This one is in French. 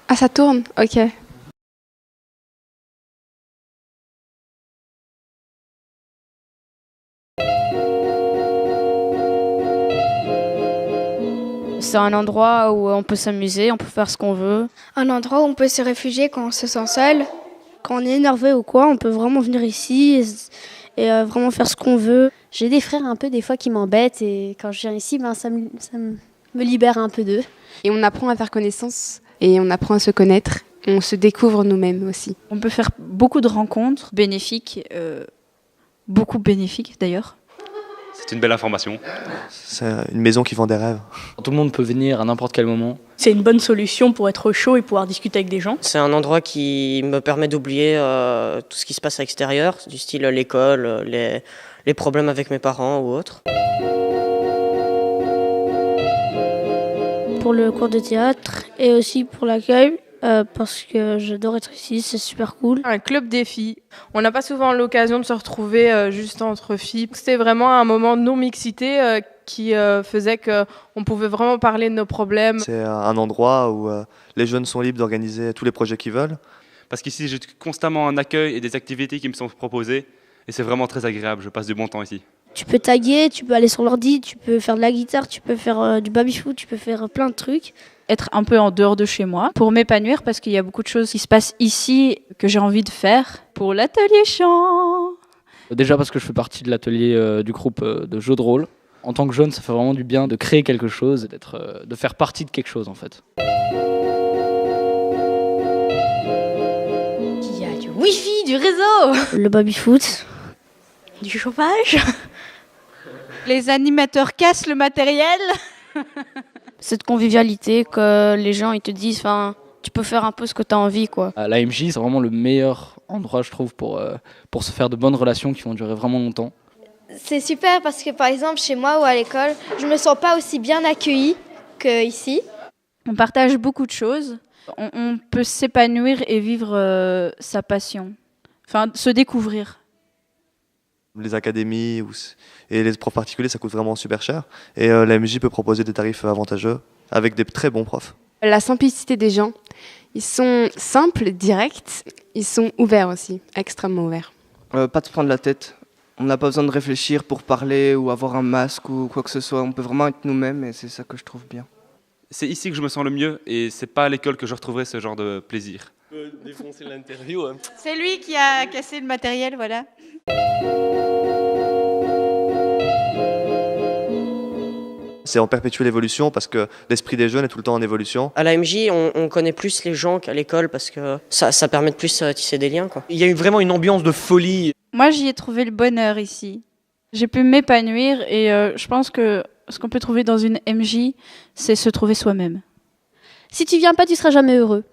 Ah, ça tourne, ok. C'est un endroit où on peut s'amuser, on peut faire ce qu'on veut. Un endroit où on peut se réfugier quand on se sent seul. Quand on est énervé ou quoi, on peut vraiment venir ici et vraiment faire ce qu'on veut. J'ai des frères un peu des fois qui m'embêtent et quand je viens ici, ça me libère un peu d'eux. Et on apprend à faire connaissance et on apprend à se connaître. On se découvre nous-mêmes aussi. On peut faire beaucoup de rencontres bénéfiques, beaucoup bénéfiques d'ailleurs. C'est une belle information. C'est une maison qui vend des rêves. Tout le monde peut venir à n'importe quel moment. C'est une bonne solution pour être au chaud et pouvoir discuter avec des gens. C'est un endroit qui me permet d'oublier tout ce qui se passe à l'extérieur, du style l'école, les problèmes avec mes parents ou autres. Pour le cours de théâtre et aussi pour l'accueil. Parce que j'adore être ici, c'est super cool. Un club des filles. On n'a pas souvent l'occasion de se retrouver juste entre filles. C'était vraiment un moment de non-mixité qui faisait qu'on pouvait vraiment parler de nos problèmes. C'est un endroit où les jeunes sont libres d'organiser tous les projets qu'ils veulent. Parce qu'ici, j'ai constamment un accueil et des activités qui me sont proposées. Et c'est vraiment très agréable, je passe du bon temps ici. Tu peux taguer, tu peux aller sur l'ordi, tu peux faire de la guitare, tu peux faire du baby-foot, tu peux faire plein de trucs. Être un peu en dehors de chez moi pour m'épanouir parce qu'il y a beaucoup de choses qui se passent ici que j'ai envie de faire pour l'atelier chant. Déjà parce que je fais partie de l'atelier du groupe de jeux de rôle. En tant que jeune, ça fait vraiment du bien de créer quelque chose et de faire partie de quelque chose en fait. Il y a du wifi, du réseau, Le baby-foot. du chauffage. Les animateurs cassent le matériel. Cette convivialité que les gens ils te disent, tu peux faire un peu ce que tu as envie, quoi. L'AMJ, c'est vraiment le meilleur endroit, je trouve, pour se faire de bonnes relations qui vont durer vraiment longtemps. C'est super parce que par exemple chez moi ou à l'école, je me sens pas aussi bien accueillie qu'ici. On partage beaucoup de choses. On peut s'épanouir et vivre sa passion. Se découvrir. Les académies et les profs particuliers, ça coûte vraiment super cher. Et l'AMJ peut proposer des tarifs avantageux avec des très bons profs. La simplicité des gens, ils sont simples, directs, ils sont ouverts aussi, extrêmement ouverts. Pas de se prendre la tête. On n'a pas besoin de réfléchir pour parler ou avoir un masque ou quoi que ce soit. On peut vraiment être nous-mêmes et c'est ça que je trouve bien. C'est ici que je me sens le mieux et c'est pas à l'école que je retrouverai ce genre de plaisir. Défoncer l'interview. Hein. C'est lui qui a cassé le matériel, voilà. C'est en perpétuelle évolution parce que l'esprit des jeunes est tout le temps en évolution. À l'AMJ, on connaît plus les gens qu'à l'école parce que ça permet de plus tisser des liens, quoi. Il y a eu vraiment une ambiance de folie. Moi, j'y ai trouvé le bonheur ici. J'ai pu m'épanouir et je pense que ce qu'on peut trouver dans une MJ, c'est se trouver soi-même. Si tu viens pas, tu seras jamais heureux.